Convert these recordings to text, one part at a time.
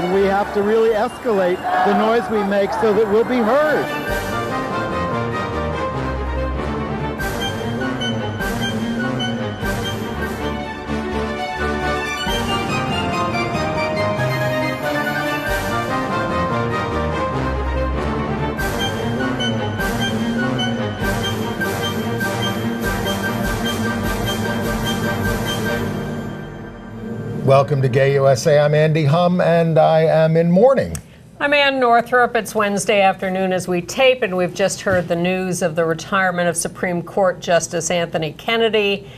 and we have to really escalate the noise we make so that we'll be heard. Welcome to Gay USA. I'm Andy Humm, and I am in mourning. I'm Ann Northrup. It's Wednesday afternoon as we tape, and we've just heard the news of the retirement of Supreme Court Justice Anthony Kennedy.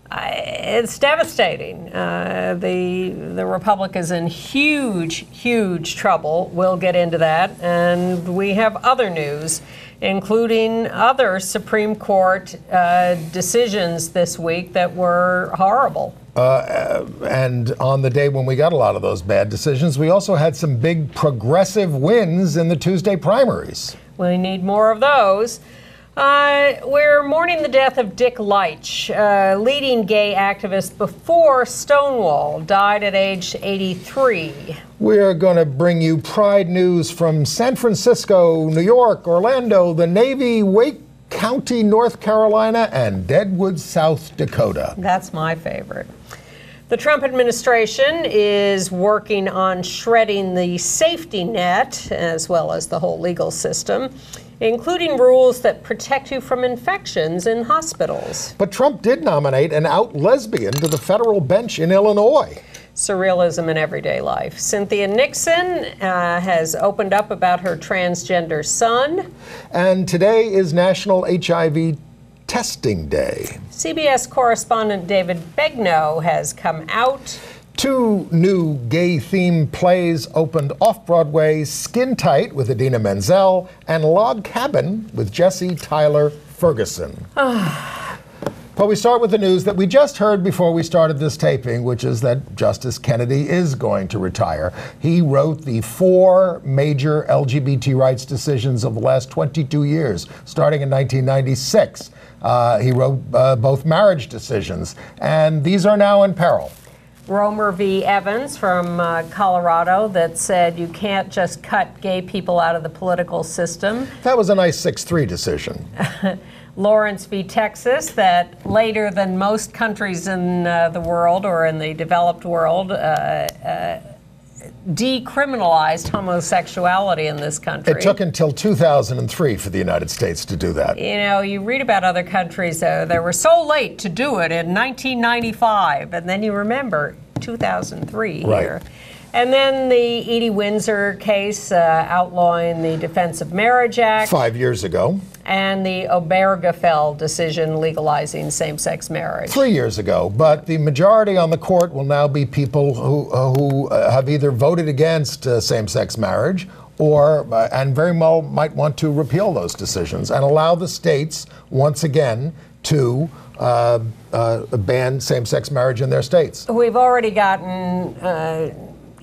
It's devastating. The Republic is in huge trouble. We'll get into that. And we have other news, including other Supreme Court decisions this week that were horrible. And on the day when we got a lot of those bad decisions, we also had some big progressive wins in the Tuesday primaries. We need more of those. We're mourning the death of Dick Leitsch, leading gay activist before Stonewall, died at age 83. We're going to bring you Pride news from San Francisco, New York, Orlando, the Navy, Wake County, North Carolina, and Deadwood, South Dakota. That's my favorite. The Trump administration is working on shredding the safety net, as well as the whole legal system, including rules that protect you from infections in hospitals. But Trump did nominate an out lesbian to the federal bench in Illinois. Surrealism in everyday life. Cynthia Nixon has opened up about her transgender son. And today is National HIV Testing Day. CBS correspondent David Begnaud has come out. 2 new gay-themed plays opened off-Broadway, SKINTIGHT with Idina Menzel and Log Cabin with Jesse Tyler Ferguson. But we start with the news that we just heard before we started this taping, which is that Justice Kennedy is going to retire. He wrote the 4 major LGBT rights decisions of the last 22 years, starting in 1996. He wrote both marriage decisions, and these are now in peril. Romer v. Evans from Colorado that said you can't just cut gay people out of the political system. That was a nice 6-3 decision. Lawrence v. Texas, that later than most countries in the world or in the developed world decriminalized homosexuality in this country. It took until 2003 for the United States to do that. You know, you read about other countries, they were so late to do it in 1995, and then you remember 2003 here. Right. And then the Edie Windsor case outlawing the Defense of Marriage Act. 5 years ago. And the Obergefell decision legalizing same-sex marriage. 3 years ago. But the majority on the court will now be people who have either voted against same-sex marriage or, and very well might want to repeal those decisions and allow the states, once again, to ban same-sex marriage in their states. We've already gotten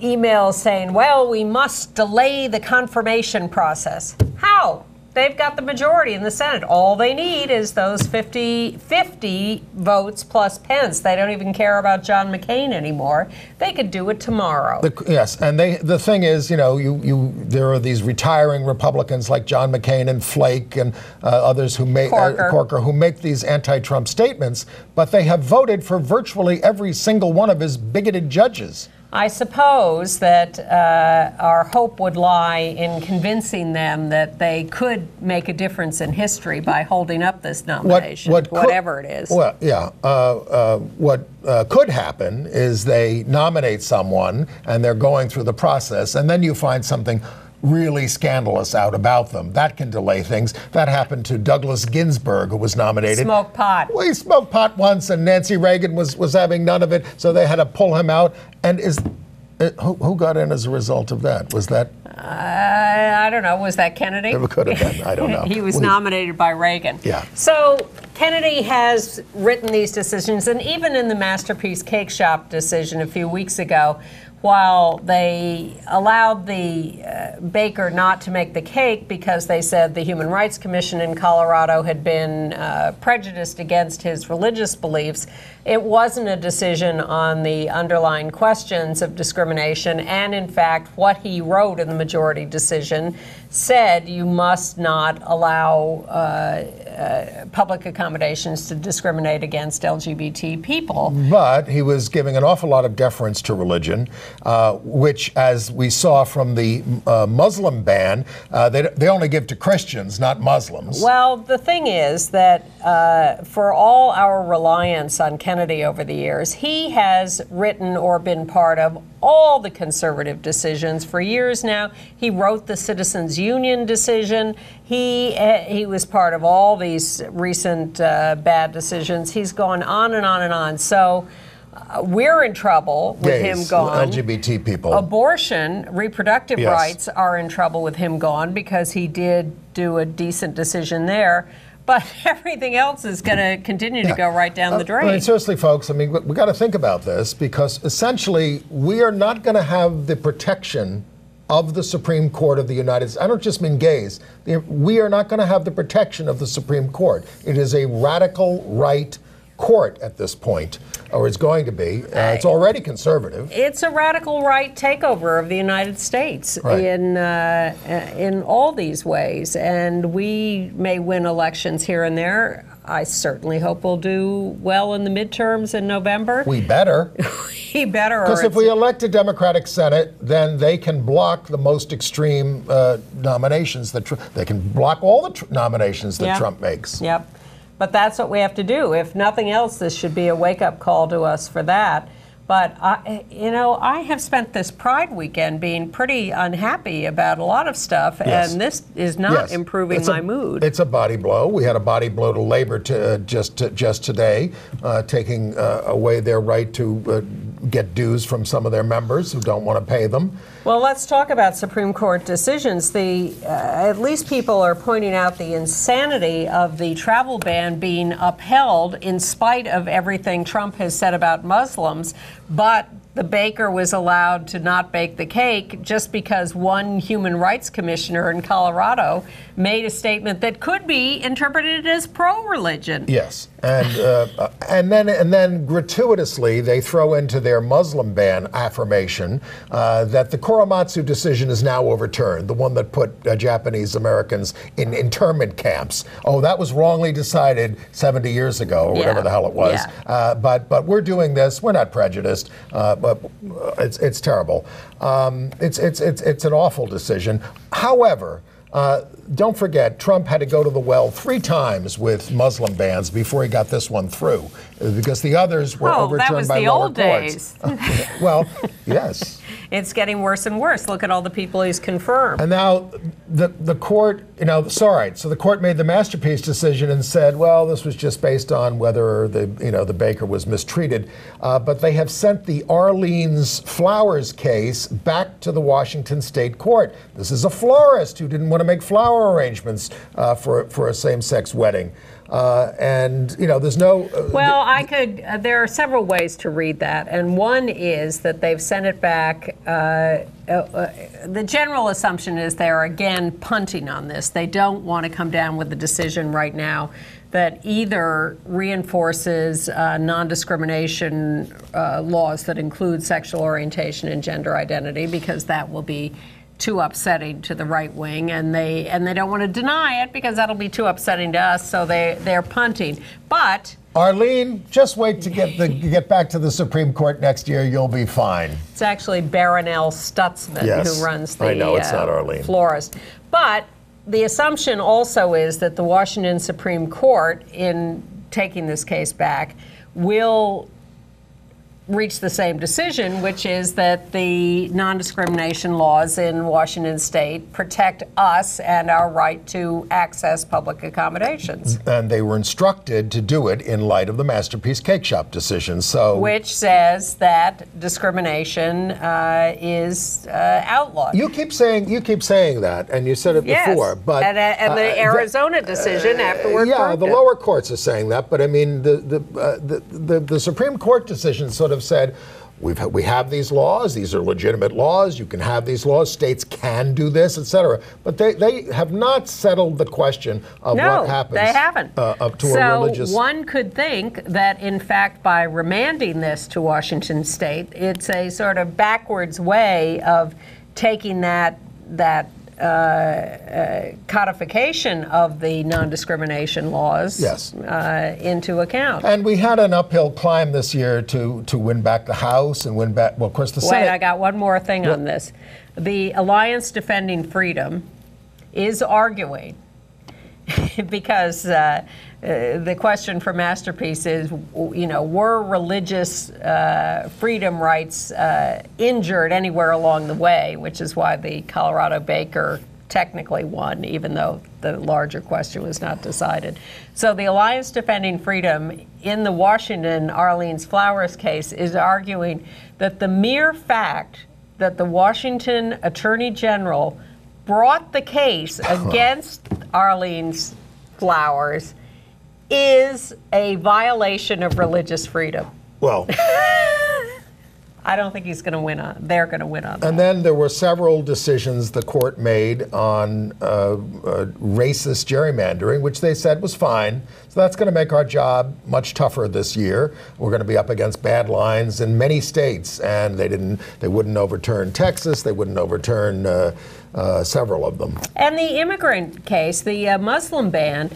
emails saying, well, we must delay the confirmation process. How? They've got the majority in the Senate. All they need is those 50 votes plus Pence. They don't even care about John McCain anymore. They could do it tomorrow. Yes, and the thing is, you know, there are these retiring Republicans like John McCain and Flake and others who make Corker who make these anti-Trump statements, but they have voted for virtually every single one of his bigoted judges. I suppose that our hope would lie in convincing them that they could make a difference in history by holding up this nomination, whatever it is. Well, yeah. What could happen is they nominate someone and they're going through the process, and then you find something really scandalous out about them. That can delay things. That happened to Douglas Ginsburg, who was nominated. Smoked pot. Well, he smoked pot once, and Nancy Reagan was having none of it, so they had to pull him out. And who got in as a result of that? Was that? I don't know. Was that Kennedy? It could have been. I don't know. He was nominated by Reagan. Yeah. So Kennedy has written these decisions, and even in the Masterpiece Cake Shop decision a few weeks ago, while they allowed the baker not to make the cake because they said the Human Rights Commission in Colorado had been prejudiced against his religious beliefs, it wasn't a decision on the underlying questions of discrimination. And in fact, what he wrote in the majority decision said you must not allow public accommodations to discriminate against LGBT people. But he was giving an awful lot of deference to religion, which, as we saw from the Muslim ban, they only give to Christians, not Muslims. Well, the thing is that for all our reliance on Kennedy over the years, he has written or been part of all the conservative decisions for years now. He wrote the Citizens Union decision. He was part of all these recent bad decisions. He's gone on and on and on. So we're in trouble with him gone. LGBT people. Abortion, reproductive rights are in trouble with him gone because he did do a decent decision there. But everything else is going to continue to go right down the drain. I mean, seriously, folks, I mean, we got to think about this because essentially we are not going to have the protection of the Supreme Court of the United States. I don't just mean gays. We are not going to have the protection of the Supreme Court. It is a radical right court at this point, or it's going to be. It's already conservative. It's a radical right takeover of the United States in all these ways, and we may win elections here and there. I certainly hope we'll do well in the midterms in November. We better. We better. Because if we elect a Democratic Senate, then they can block the most extreme nominations. They can block all the nominations that Trump makes. Yep. But that's what we have to do. If nothing else, this should be a wake-up call to us for that. But, I have spent this Pride weekend being pretty unhappy about a lot of stuff, and this is not improving my mood. It's a body blow. We had a body blow to labor just today, taking away their right to get dues from some of their members who don't want to pay them. Well, let's talk about Supreme Court decisions. At least people are pointing out the insanity of the travel ban being upheld in spite of everything Trump has said about Muslims, but the baker was allowed to not bake the cake just because one human rights commissioner in Colorado made a statement that could be interpreted as pro-religion. Yes, and then gratuitously they throw into their Muslim ban affirmation that the Korematsu decision is now overturned, the one that put Japanese Americans in internment camps. Oh, that was wrongly decided 70 years ago, or whatever the hell it was. But we're doing this. We're not prejudiced. But it's terrible. It's an awful decision. However, don't forget, Trump had to go to the well 3 times with Muslim bans before he got this one through, because the others were overturned by lower courts. Well, yes. It's getting worse and worse. Look at all the people he's confirmed. And now the court, so the court made the masterpiece decision and said, well, this was just based on whether the baker was mistreated. But they have sent the Orleans Flowers case back to the Washington State Court. This is a florist who didn't want to make flower arrangements for a same-sex wedding. There's no... there are several ways to read that. And one is that they've sent it back. The general assumption is they're, again, punting on this. They don't want to come down with a decision right now that either reinforces non-discrimination laws that include sexual orientation and gender identity, because that will be too upsetting to the right wing, and they don't want to deny it because that'll be too upsetting to us, so they're punting. But Arlene, just wait to get back to the Supreme Court next year. You'll be fine. It's actually Baronelle Stutzman who runs the I know, it's not Arlene. florist. But the assumption also is that the Washington Supreme Court, in taking this case back, will reach the same decision, which is that the non-discrimination laws in Washington State protect us and our right to access public accommodations. And they were instructed to do it in light of the Masterpiece Cake Shop decision. Which says that discrimination is outlawed. You keep saying that, and you said it before. But and the Arizona decision afterward. Yeah, the lower courts are saying that, but I mean the Supreme Court decision sort of said, we have these laws. These are legitimate laws. You can have these laws. States can do this, etc. But they have not settled the question of what happens. No, they haven't. Up to a religious. So one could think that, in fact, by remanding this to Washington State, it's a sort of backwards way of taking that codification of the non-discrimination laws into account. And we had an uphill climb this year to win back the House and win back, well, of course, the Senate. Wait, I got one more thing on this. The Alliance Defending Freedom is arguing, because the question for Masterpiece is, were religious freedom rights injured anywhere along the way, which is why the Colorado Baker technically won, even though the larger question was not decided. So the Alliance Defending Freedom in the Washington Arlene's Flowers case is arguing that the mere fact that the Washington Attorney General brought the case against Arlene's Flowers is a violation of religious freedom. Well, I don't think he's going to win on. They're going to win on that. And then there were several decisions the court made on racist gerrymandering, which they said was fine. So that's going to make our job much tougher this year. We're going to be up against bad lines in many states, and they wouldn't overturn Texas. They wouldn't overturn several of them. And the immigrant case, the Muslim ban,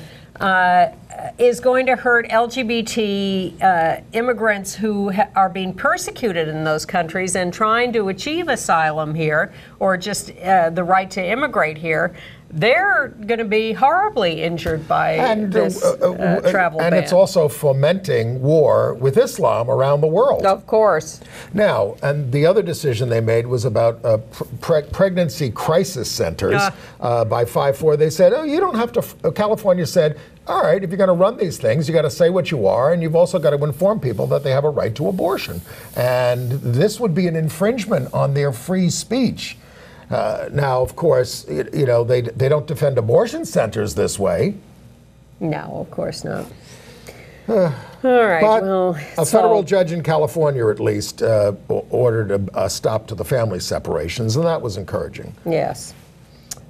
is going to hurt LGBT immigrants who are being persecuted in those countries and trying to achieve asylum here, or just the right to immigrate here. They're going to be horribly injured by this travel ban. And it's also fomenting war with Islam around the world. Of course. Now, and the other decision they made was about pregnancy crisis centers. By 5-4, they said, oh, you don't have to, California said, all right, if you're going to run these things, you got to say what you are, and you've also got to inform people that they have a right to abortion. And this would be an infringement on their free speech. Now, of course, they don't defend abortion centers this way. No, of course not. All right. But a federal judge in California, at least, ordered a stop to the family separations, and that was encouraging. Yes.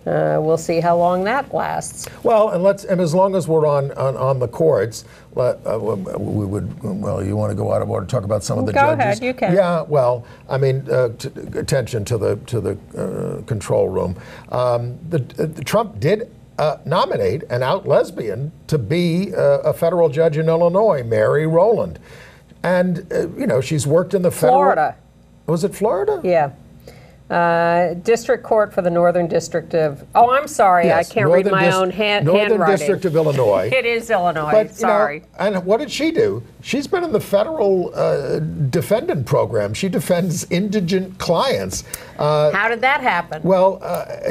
We'll see how long that lasts. Well, and as long as we're on the courts, we would. Well, you want to go out of order, talk about some of the judges? Go ahead, you can. Yeah. Well, I mean, attention to the control room. Trump did nominate an out lesbian to be a federal judge in Illinois, Mary Rowland, and she's worked in the federal. Florida. Was it Florida? Yeah. District Court for the Northern District of, I'm sorry, yes, I can't read my own handwriting. Northern District of Illinois. It is Illinois, sorry. And what did she do? She's been in the federal defendant program. She defends indigent clients. How did that happen? Well,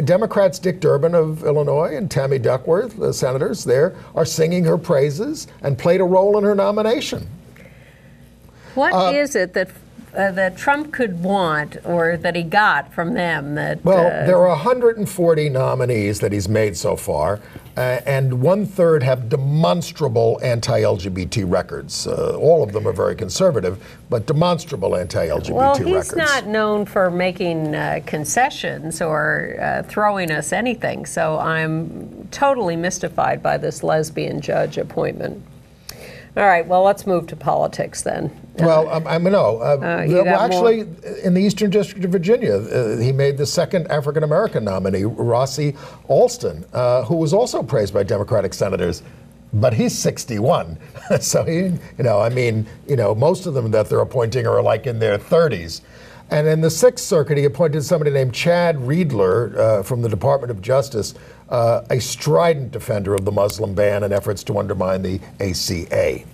Democrats Dick Durbin of Illinois and Tammy Duckworth, the senators there, are singing her praises and played a role in her nomination. What is it that Trump could want, or that he got from them? Well, there are 140 nominees that he's made so far, and 1/3 have demonstrable anti-LGBT records. All of them are very conservative, but demonstrable anti-LGBT records. Well, he's not known for making concessions or throwing us anything, so I'm totally mystified by this lesbian judge appointment. All right, well, let's move to politics then. Well, actually, in the Eastern District of Virginia, he made the second African-American nominee, Rossi Alston, who was also praised by Democratic senators, but he's 61. So, most of them that they're appointing are like in their 30s. And in the Sixth Circuit, he appointed somebody named Chad Riedler from the Department of Justice, a strident defender of the Muslim ban and efforts to undermine the ACA.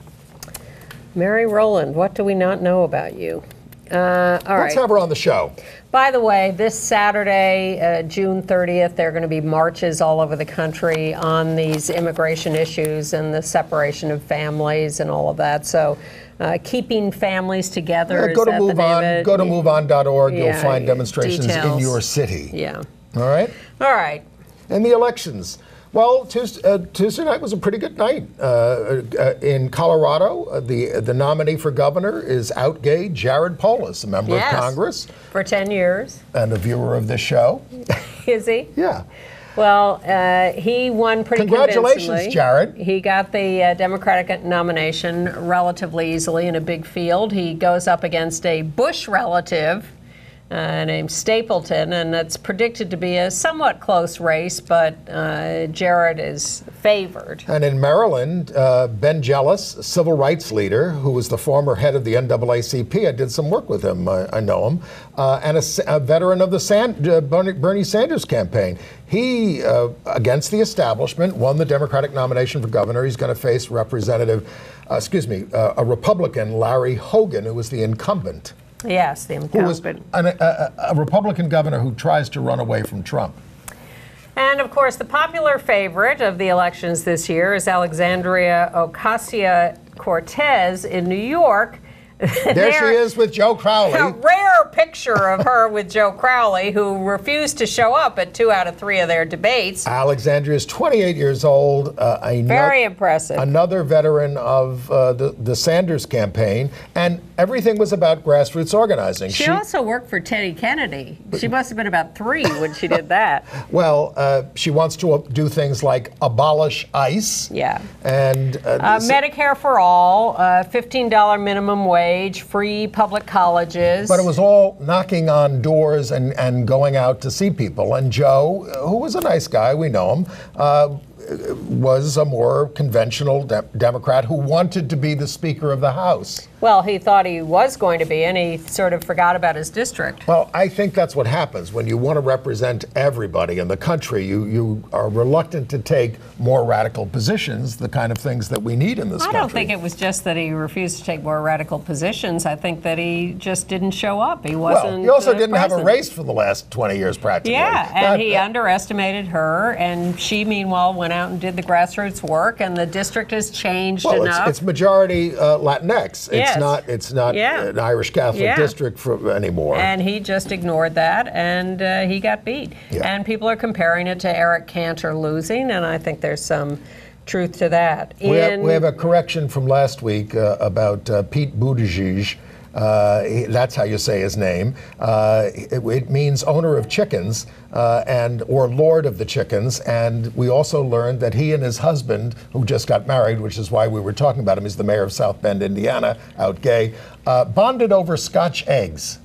Mary Rowland, what do we not know about you? Let's have her on the show. By the way, this Saturday, June 30th, there are going to be marches all over the country on these immigration issues and the separation of families and all of that. So keeping families together. Go to MoveOn.org. You'll find demonstrations in your city. Yeah. All right? All right. And the elections. Well, Tuesday night was a pretty good night. In Colorado, the nominee for governor is out gay Jared Polis, a member of Congress. For 10 years. And a viewer of this show. Is he? Yeah. Well, he won pretty Congratulations, convincingly. Jared. He got the Democratic nomination relatively easily in a big field. He goes up against a Bush relative named Stapleton, and it's predicted to be a somewhat close race, but Jared is favored. And in Maryland, Ben Jealous, a civil rights leader who was the former head of the NAACP, I did some work with him, I know him, and a veteran of the Bernie Sanders campaign. He, against the establishment, won the Democratic nomination for governor. He's going to face a Republican, Larry Hogan, who was the incumbent. Yes, the incumbent. Who was a Republican governor who tries to run away from Trump. And of course, the popular favorite of the elections this year is Alexandria Ocasio-Cortez in New York. There she is with Joe Crowley. A rare picture of her with Joe Crowley, who refused to show up at 2 out of 3 of their debates. Alexandria is 28 years old. Very impressive. Another veteran of the Sanders campaign. And everything was about grassroots organizing. She also worked for Teddy Kennedy. She must have been about 3 when she did that. Well, she wants to do things like abolish ICE. Yeah. And Medicare for all, $15 minimum wage, free public colleges. But it was all knocking on doors and going out to see people. And Joe, who was a nice guy, we know him, was a more conventional Democrat who wanted to be the Speaker of the House. Well, he thought he was going to be, and he sort of forgot about his district. Well, I think that's what happens when you want to represent everybody in the country. You are reluctant to take more radical positions, the kind of things that we need in this country. I don't think it was just that he refused to take more radical positions. I think that he just didn't show up. He wasn't. Well, he also didn't have a race for the last 20 years, practically. Yeah, and he underestimated her, and she, meanwhile, went out and did the grassroots work, and the district has changed enough. It's majority Latinx. It's not an Irish Catholic district anymore. And he just ignored that, and he got beat. Yeah. And people are comparing it to Eric Cantor losing, and I think there's some truth to that. We have a correction from last week about Pete Buttigieg. That's how you say his name. It means owner of chickens or lord of the chickens. And we also learned that he and his husband, who just got married, which is why we were talking about him, he's the mayor of South Bend, Indiana, out gay, bonded over Scotch eggs.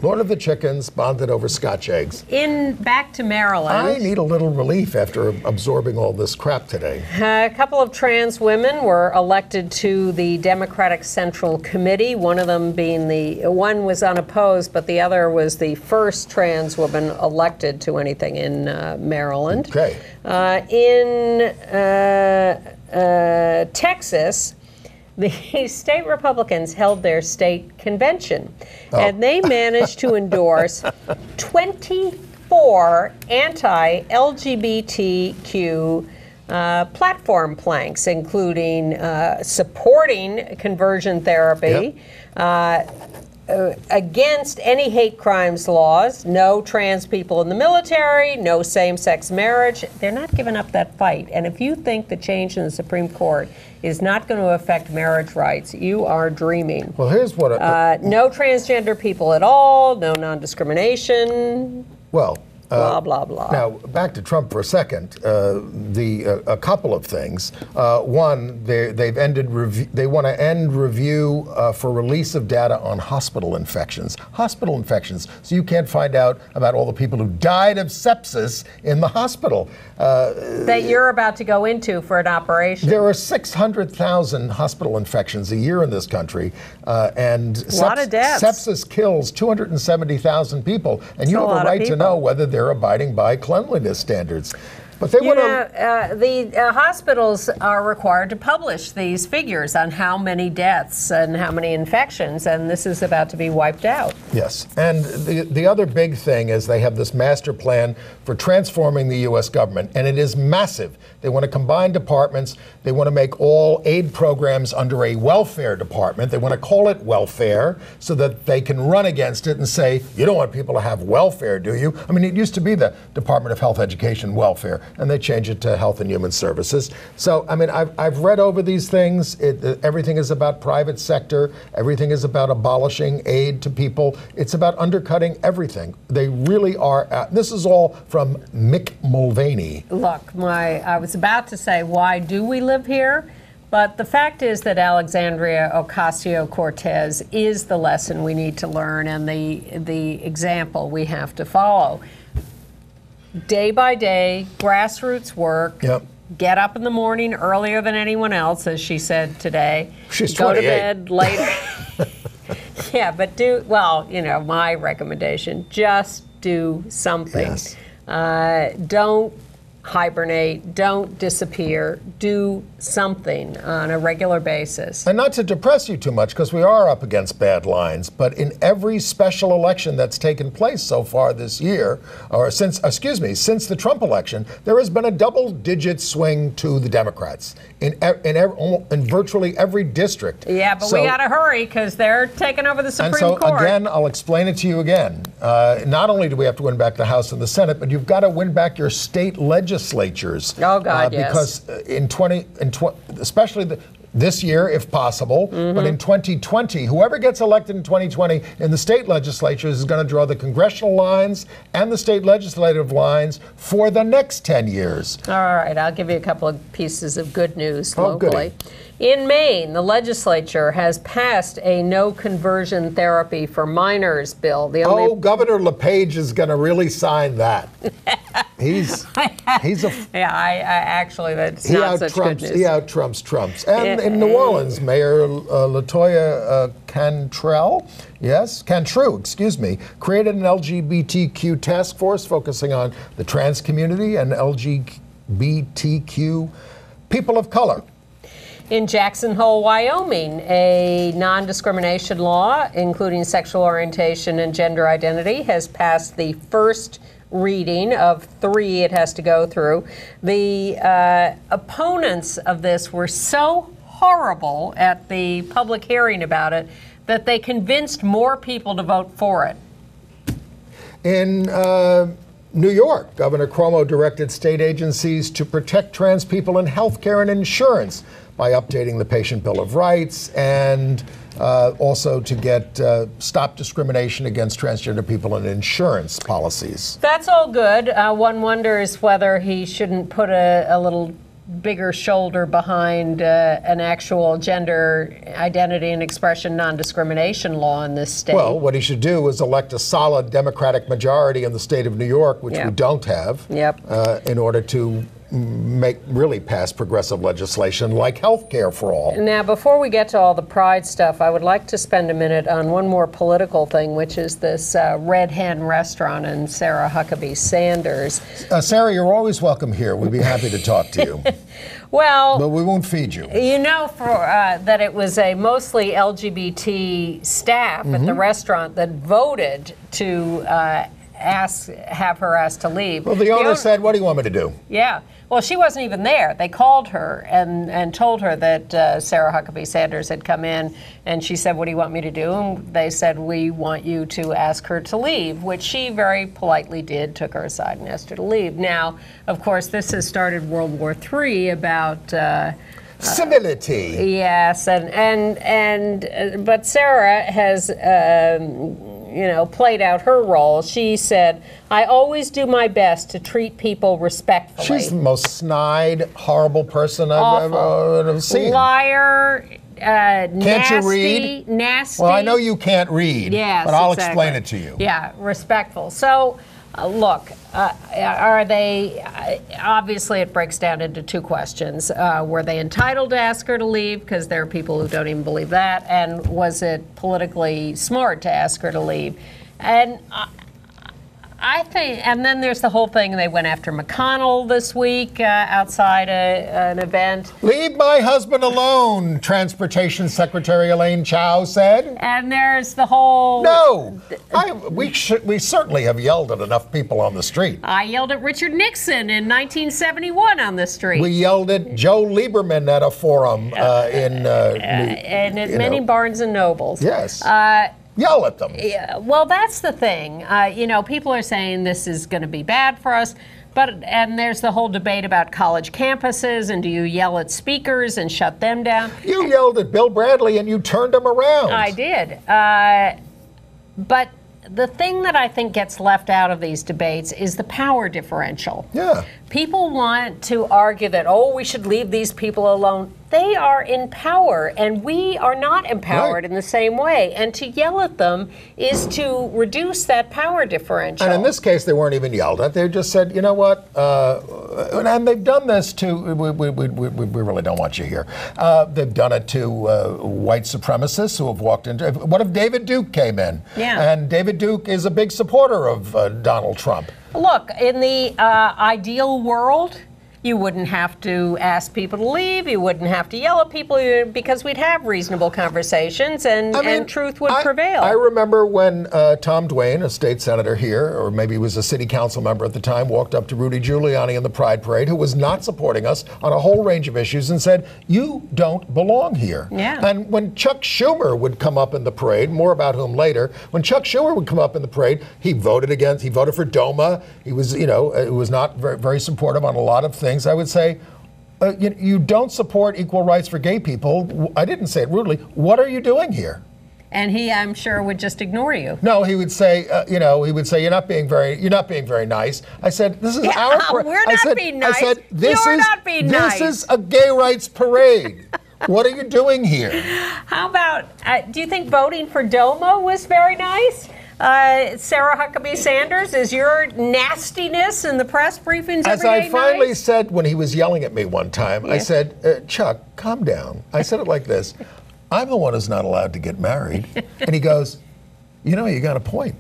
Lord of the chickens, bonded over Scotch eggs. Back to Maryland. I need a little relief after absorbing all this crap today. A couple of trans women were elected to the Democratic Central Committee. One of them one was unopposed, but the other was the first trans woman elected to anything in Maryland. Okay. In Texas, the state Republicans held their state convention, and they managed to endorse 24 anti-LGBTQ platform planks, including supporting conversion therapy, against any hate crimes laws, no trans people in the military, no same-sex marriage. They're not giving up that fight. And if you think the change in the Supreme Court is not going to affect marriage rights, you are dreaming. Well, here's what... no transgender people at all, no non-discrimination. Well... blah, blah, blah. Now, back to Trump for a second. A couple of things. One, they want to end review for release of data on hospital infections. Hospital infections, so you can't find out about all the people who died of sepsis in the hospital. That you're about to go into for an operation. There are 600,000 hospital infections a year in this country, and a lot of deaths. Sepsis kills 270,000 people, and you have a right to know whether they're abiding by cleanliness standards. But they want to. The hospitals are required to publish these figures on how many deaths and how many infections, and this is about to be wiped out. Yes, and the other big thing is they have this master plan for transforming the U.S. government, and it is massive. They want to combine departments. They want to make all aid programs under a welfare department. They want to call it welfare so that they can run against it and say, you don't want people to have welfare, do you? I mean, it used to be the Department of Health, Education, Welfare. and they change it to Health and Human Services. So, I mean, I've read over these things. Everything is about private sector. Everything is about abolishing aid to people. It's about undercutting everything. They really are. This is all from Mick Mulvaney. Look, I was about to say, why do we live here? But the fact is that Alexandria Ocasio-Cortez is the lesson we need to learn and the example we have to follow. Day by day, grassroots work. Yep. Get up in the morning earlier than anyone else, as she said today. She's Go 28. to bed later. Yeah, but my recommendation, just do something. Yes. Don't hibernate, don't disappear, do something on a regular basis. And not to depress you too much, because we are up against bad lines, but in every special election that's taken place so far this year, or since the Trump election, there has been a double-digit swing to the Democrats in virtually every district. Yeah, but we got to hurry, because they're taking over the Supreme Court. And so, again, I'll explain it to you again. Not only do we have to win back the House and the Senate, but you've got to win back your state legislatures. Oh, God, yes. Because especially this year, if possible, but in 2020, whoever gets elected in 2020 in the state legislatures is going to draw the congressional lines and the state legislative lines for the next 10 years. All right, I'll give you a couple of pieces of good news Oh, locally. goody. In Maine, the legislature has passed a no conversion therapy for minors bill. Governor LePage is going to really sign that. He's a actually, that's not such good news. He out-Trumps Trumps. And in New Orleans, Mayor LaToya Cantrell, created an LGBTQ task force focusing on the trans community and LGBTQ people of color. In Jackson Hole, Wyoming, a non-discrimination law, including sexual orientation and gender identity, has passed the first reading of 3 it has to go through. The opponents of this were so horrible at the public hearing about it that they convinced more people to vote for it. In New York, Governor Cuomo directed state agencies to protect trans people in healthcare and insurance by updating the Patient Bill of Rights and also to get stop discrimination against transgender people in insurance policies. That's all good. One wonders whether he shouldn't put a little bigger shoulder behind an actual gender identity and expression non-discrimination law in this state. Well, what he should do is elect a solid Democratic majority in the state of New York, which we don't have, in order to really pass progressive legislation like health care for all. Now, before we get to all the Pride stuff, I would like to spend a minute on one more political thing, which is this Red Hen restaurant and Sarah Huckabee Sanders. Sarah, you're always welcome here. We'd be happy to talk to you. Well, but we won't feed you. You know that it was a mostly LGBT staff at the restaurant that voted to have her asked to leave. Well, the owner said, "What do you want me to do?" Yeah. Well, she wasn't even there. They called her and told her that Sarah Huckabee Sanders had come in, and she said, "What do you want me to do?" And they said, "We want you to ask her to leave," which she very politely did, took her aside and asked her to leave. Now, of course, this has started World War III about civility. Yes, but Sarah has played out her role. She said, "I always do my best to treat people respectfully." She's the most snide, horrible person I've ever seen. Liar, can't nasty, you read? Nasty. Well, I know you can't read, but I'll explain it to you. Yeah, respectful. So, look, are they, obviously it breaks down into 2 questions. Were they entitled to ask her to leave? Because there are people who don't even believe that. And was it politically smart to ask her to leave? And I think, and then there's the whole thing, they went after McConnell this week outside an event. "Leave my husband alone," Transportation Secretary Elaine Chao said. And there's the whole... No! We certainly have yelled at enough people on the street. I yelled at Richard Nixon in 1971 on the street. We yelled at Joe Lieberman at a forum and at many Barnes and Nobles. Yes. Yell at them. Yeah, well, that's the thing. People are saying this is going to be bad for us. And there's the whole debate about college campuses, and do you yell at speakers and shut them down? You yelled at Bill Bradley and you turned him around. I did. But the thing that I think gets left out of these debates is the power differential. Yeah. People want to argue that, we should leave these people alone. They are in power, and we are not empowered in the same way. And to yell at them is to reduce that power differential. And in this case, they weren't even yelled at. They just said, you know what? And they've done this to, we really don't want you here. They've done it to white supremacists who have walked into, what if David Duke came in? Yeah. And David Duke is a big supporter of Donald Trump. Look, in the ideal world, you wouldn't have to ask people to leave. You wouldn't have to yell at people because we'd have reasonable conversations and truth would prevail. I remember when Tom Duane, a state senator here, or maybe he was a city council member at the time, walked up to Rudy Giuliani in the Pride Parade, who was not supporting us on a whole range of issues, and said, "You don't belong here." Yeah. And when Chuck Schumer would come up in the parade, more about whom later, when Chuck Schumer would come up in the parade, he voted for DOMA. He was, was not very, very supportive on a lot of things. I would say, you don't support equal rights for gay people. I didn't say it rudely. What are you doing here? And he, I'm sure, would just ignore you. No, he would say, you're not being very nice. I said, this is our parade. We're not being nice. I said, You're not being nice. This is a gay rights parade. What are you doing here? How about, do you think voting for DOMA was very nice? Sarah Huckabee Sanders, is your nastiness in the press briefings every day As I finally nice? said when he was yelling at me one time, I said, Chuck, calm down. I said it like this. I'm the one who's not allowed to get married. And he goes, you got a point.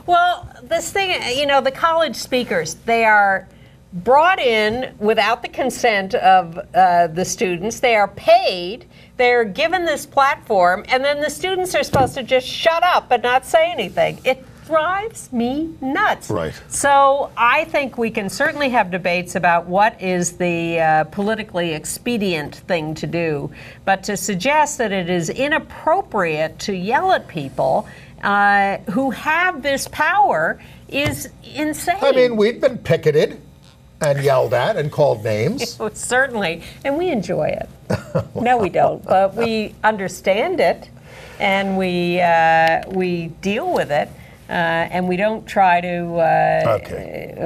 Well, this thing, the college speakers, they are brought in without the consent of the students. They are paid. They're given this platform, and then the students are supposed to just shut up and not say anything. It drives me nuts. Right. So I think we can certainly have debates about what is the politically expedient thing to do, but to suggest that it is inappropriate to yell at people who have this power is insane. I mean, we've been picketed and yelled at and called names. Certainly, and we enjoy it. No, we don't, but we understand it, and we deal with it, and we don't try to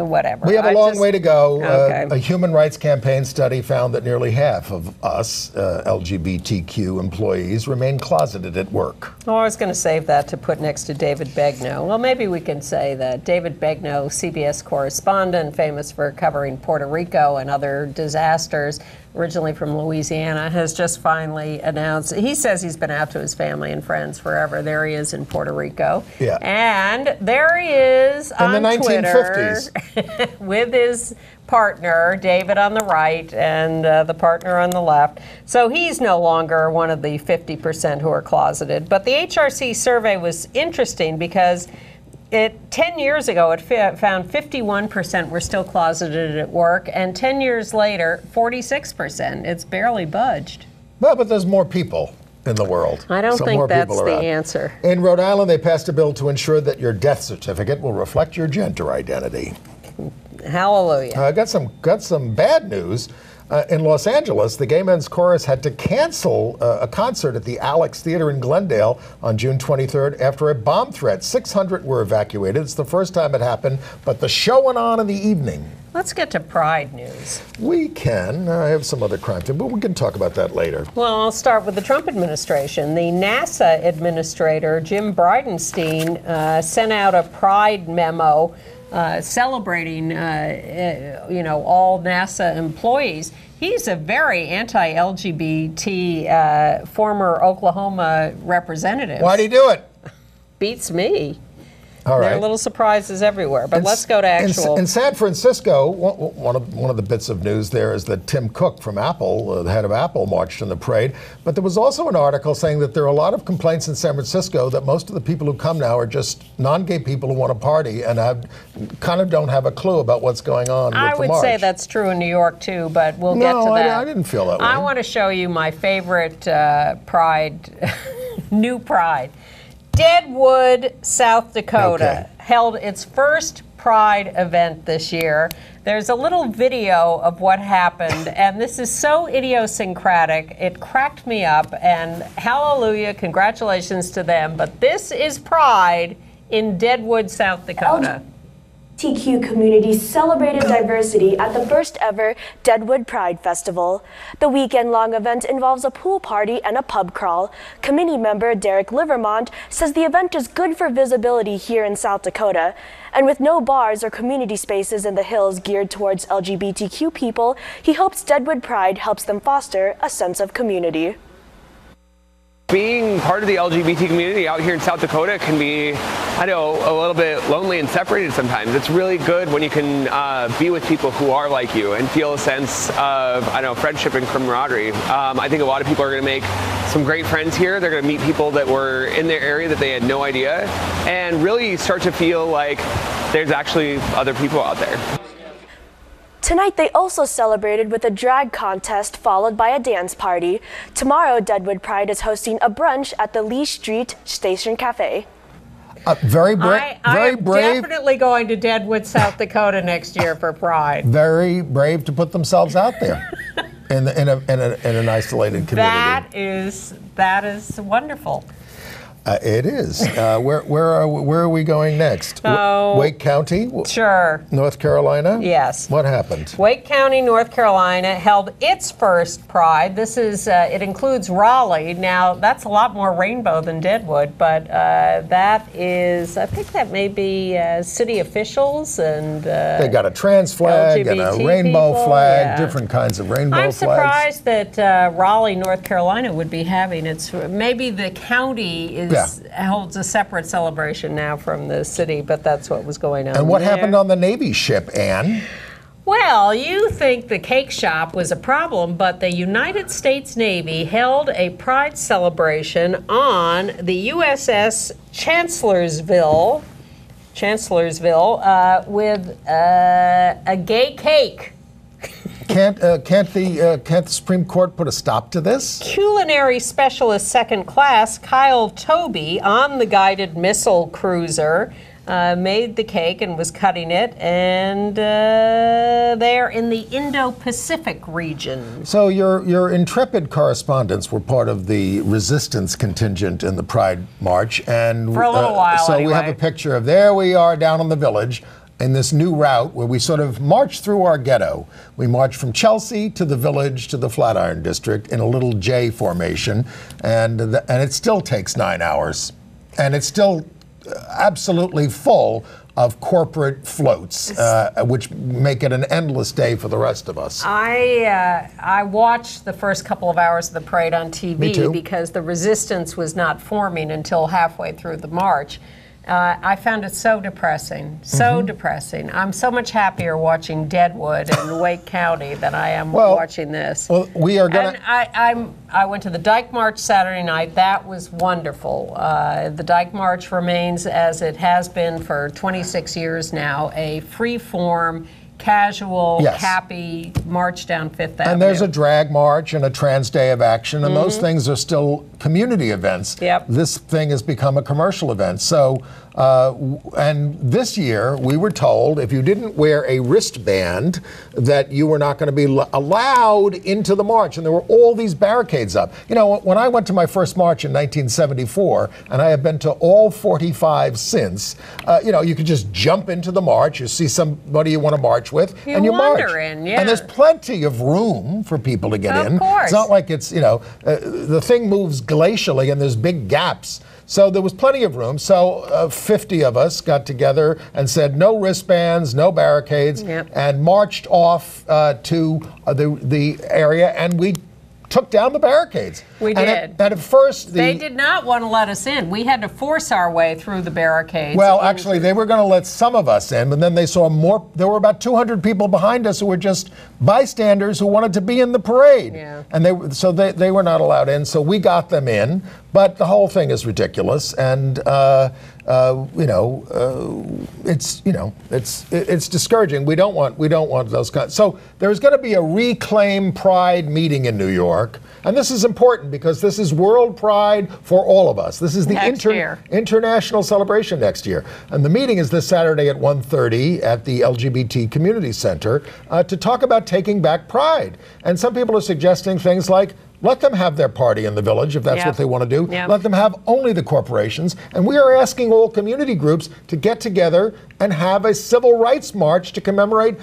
whatever. We have a long way to go. Okay. A human rights campaign study found that nearly half of us LGBTQ employees remain closeted at work. Oh, I was going to save that to put next to David Begnaud. Well, maybe we can say that David Begnaud, CBS correspondent, famous for covering Puerto Rico and other disasters, originally from Louisiana, has just finally announced, he says he's been out to his family and friends forever. There he is in Puerto Rico. Yeah. And there he is on the 1950s. 1950s. With his partner, David on the right, and the partner on the left. So he's no longer one of the 50% who are closeted. But the HRC survey was interesting because 10 years ago, it found 51% were still closeted at work, and 10 years later, 46%. It's barely budged. Well, but there's more people in the world. I don't think that's the answer. In Rhode Island, they passed a bill to ensure that your death certificate will reflect your gender identity. Hallelujah. Got some bad news. In Los Angeles, the Gay Men's Chorus had to cancel a concert at the Alex Theater in Glendale on June 23rd after a bomb threat. 600 were evacuated. It's the first time it happened, but the show went on in the evening. Let's get to Pride news. We can. I have some other crime, but we can talk about that later. Well, I'll start with the Trump administration. The NASA administrator, Jim Bridenstine, sent out a Pride memo celebrating, all NASA employees. He's a very anti-LGBT former Oklahoma representative. Why'd he do it? Beats me. All right. There are little surprises everywhere, but let's go to actual. In San Francisco, one of the bits of news there is that Tim Cook from Apple, the head of Apple, marched in the parade. But there was also an article saying that there are a lot of complaints in San Francisco that most of the people who come now are just non-gay people who want to party and kind of don't have a clue about what's going on with the march. I would say that's true in New York too, but we'll get to that. I didn't feel that way. I want to show you my favorite Pride, new Pride. Deadwood, South Dakota held its first Pride event this year. There's a little video of what happened, and this is so idiosyncratic. It cracked me up, and hallelujah, congratulations to them. But this is Pride in Deadwood, South Dakota. LGBTQ community celebrated diversity at the first ever Deadwood Pride Festival. The weekend-long event involves a pool party and a pub crawl. Committee member Derek Livermont says the event is good for visibility here in South Dakota. And with no bars or community spaces in the hills geared towards LGBTQ people, he hopes Deadwood Pride helps them foster a sense of community. Being part of the LGBT community out here in South Dakota can be, I know, a little bit lonely and separated sometimes. It's really good when you can be with people who are like you and feel a sense of, I don't know, friendship and camaraderie. I think a lot of people are going to make some great friends here. They're going to meet people that were in their area that they had no idea, and really start to feel like there's actually other people out there. Tonight, they also celebrated with a drag contest followed by a dance party. Tomorrow, Deadwood Pride is hosting a brunch at the Leitsch Street Station Cafe. Very brave. I am definitely going to Deadwood, South Dakota next year for Pride. Very brave to put themselves out there in an isolated community. That is wonderful. It is. Where are we going next? Wake County? Sure. North Carolina? Yes. What happened? Wake County, North Carolina held its first Pride. This is, it includes Raleigh. Now, that's a lot more rainbow than Deadwood, but that is, I think that may be city officials and they got a trans flag LGBT and a rainbow flag, different kinds of rainbow flags. I'm surprised that Raleigh, North Carolina would be having its, maybe the county holds a separate celebration now from the city, but that's what was going on. And what happened on the Navy ship, Anne? Well, you think the cake shop was a problem, but the United States Navy held a Pride celebration on the USS Chancellorsville with a gay cake. Can't the Supreme Court put a stop to this? Culinary specialist second class Kyle Toby on the guided missile cruiser made the cake and was cutting it, and they're in the Indo-Pacific region. So your intrepid correspondents were part of the resistance contingent in the Pride March, and for a little while. So anyway. we have a picture of there we are down in the village. In this new route where we sort of march through our ghetto. We march from Chelsea to the village to the Flatiron District in a little J formation, and it still takes 9 hours. And it's still absolutely full of corporate floats, which make it an endless day for the rest of us. I watched the first couple of hours of the parade on TV. Me too. Because the resistance was not forming until halfway through the march. I found it so depressing, depressing. I'm so much happier watching Deadwood and Wake County than I am watching this. Well, we are going to... I went to the Dyke March Saturday night. That was wonderful. The Dyke March remains, as it has been for 26 years now, a free-form, casual, happy march down Fifth Avenue. And there's a drag march and a trans day of action, and those things are still community events. Yep. This thing has become a commercial event. So, and this year we were told if you didn't wear a wristband that you were not going to be allowed into the march, and there were all these barricades up. You know, when I went to my first march in 1974, and I have been to all 45 since, you know, you could just jump into the march, you see somebody you want to march with, and you march. In, And there's plenty of room for people to get in. Of course. It's not like it's, you know, the thing moves glacially and there's big gaps. So there was plenty of room. So 50 of us got together and said no wristbands, no barricades, and marched off to the area, and we took down the barricades. We did. And at first, they did not want to let us in. We had to force our way through the barricades. Well, actually, they were going to let some of us in, but then they saw more. There were about 200 people behind us who were just bystanders who wanted to be in the parade. Yeah. And so they were not allowed in, so we got them in. But the whole thing is ridiculous, and it's discouraging. We don't want those kinds. So there's going to be a Reclaim Pride meeting in New York, and this is important because this is World Pride for all of us. This is the international celebration next year, and the meeting is this Saturday at 1:30 at the LGBT Community Center to talk about taking back Pride. And some people are suggesting things like, let them have their party in the village if that's what they want to do. Let them have only the corporations. And we are asking all community groups to get together and have a civil rights march to commemorate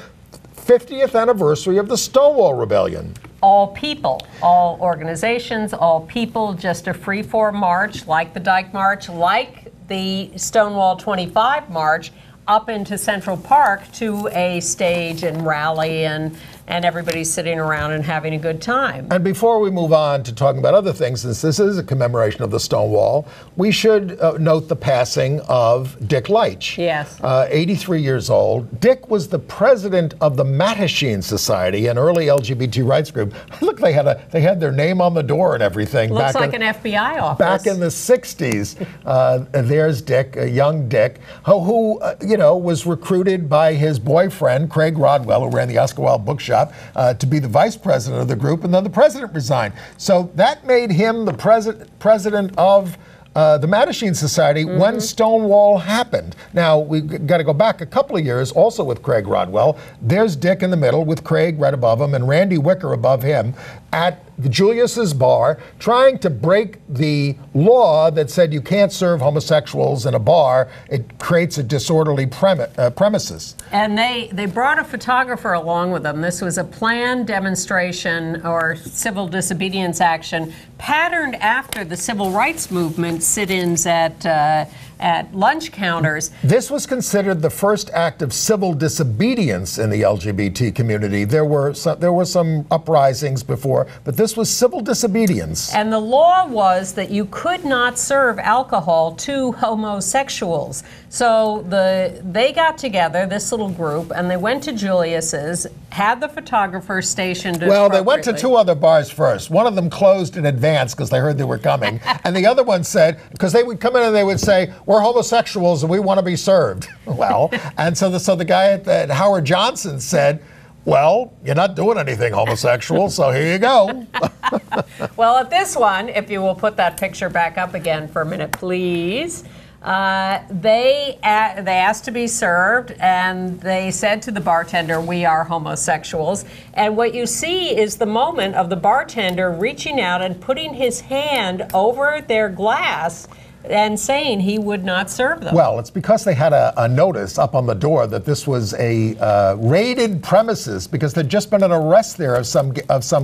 50th anniversary of the Stonewall Rebellion. All people, all organizations, all people, just a free-form march like the Dyke March, like the Stonewall 25 March, up into Central Park to a stage and rally, and everybody's sitting around and having a good time. And before we move on to talking about other things, since this is a commemoration of the Stonewall, we should note the passing of Dick Leitsch. Yes. 83 years old. Dick was the president of the Mattachine Society, an early LGBT rights group. Look, they had their name on the door and everything. Looks like an FBI office. Back in the 60s. There's Dick, young Dick, who was recruited by his boyfriend, Craig Rodwell, who ran the Oscar Wilde bookshop, to be the vice president of the group, and then the president resigned. So that made him the president of the Mattachine Society when Stonewall happened. Now, we've got to go back a couple of years, also with Craig Rodwell. There's Dick in the middle with Craig right above him and Randy Wicker above him at the Julius's bar, trying to break the law that said you can't serve homosexuals in a bar. It creates a disorderly premises. And they brought a photographer along with them. This was a planned demonstration or civil disobedience action patterned after the civil rights movement sit-ins at lunch counters. This was considered the first act of civil disobedience in the LGBT community. There were some uprisings before, but this was civil disobedience. And the law was that you could not serve alcohol to homosexuals. So they got together, this little group, and they went to Julius's, had the photographer stationed. Well, they went to two other bars first. One of them closed in advance because they heard they were coming. And the other one said, because they would come in and they would say, we're homosexuals and we want to be served. Well, and so the guy at Howard Johnson said, well, you're not doing anything homosexual, so here you go. Well, at this one, if you will put that picture back up again for a minute, please. They asked to be served, and they said to the bartender, we are homosexuals. And what you see is the moment of the bartender reaching out and putting his hand over their glass and saying he would not serve them. Well, it's because they had a notice up on the door that this was a raided premises, because there'd just been an arrest there of some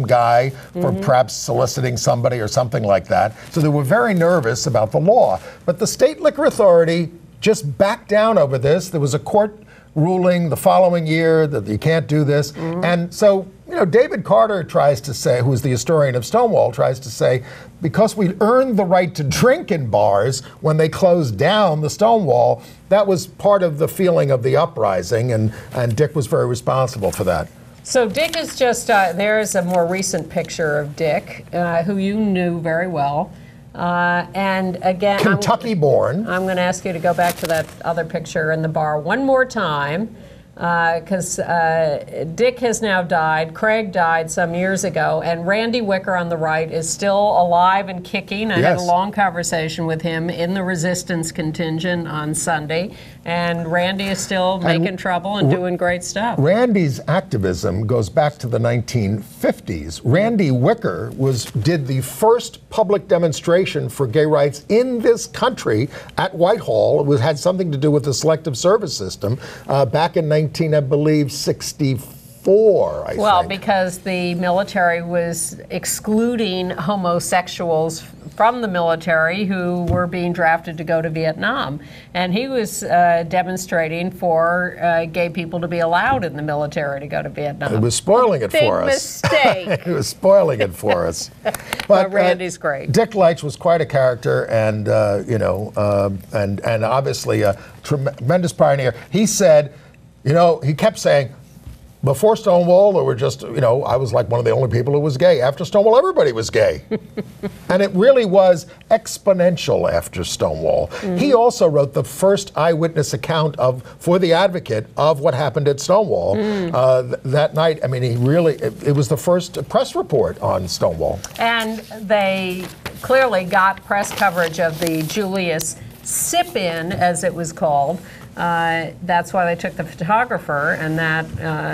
guy for perhaps soliciting somebody or something like that. So they were very nervous about the law. But the state liquor authority just backed down over this. There was a court ruling the following year that you can't do this. And so, David Carter tries to say, who is the historian of Stonewall, tries to say, because we earned the right to drink in bars when they closed down the Stonewall, that was part of the feeling of the uprising, and Dick was very responsible for that. So Dick is just, there's a more recent picture of Dick, who you knew very well. And again, Kentucky-born. I'm going to ask you to go back to that other picture in the bar one more time, because Dick has now died. Craig died some years ago, and Randy Wicker on the right is still alive and kicking. I had a long conversation with him in the resistance contingent on Sunday, and Randy is still making trouble and doing great stuff. Randy's activism goes back to the 1950s. Randy Wicker did the first public demonstration for gay rights in this country at Whitehall. It had something to do with the selective service system back in 1964, I think. Well, because the military was excluding homosexuals from the military who were being drafted to go to Vietnam. And he was demonstrating for gay people to be allowed in the military to go to Vietnam. It was spoiling it for us. Big mistake. It was spoiling it for us. But Randy's great. Dick Leitsch was quite a character, and and obviously a tremendous pioneer. He said, he kept saying, Before Stonewall, there were just, I was like one of the only people who was gay. After Stonewall, everybody was gay. And it really was exponential after Stonewall. He also wrote the first eyewitness account for The Advocate of what happened at Stonewall that night. I mean, it was the first press report on Stonewall. And they clearly got press coverage of the Julius sip-in, as it was called. That's why they took the photographer, and that.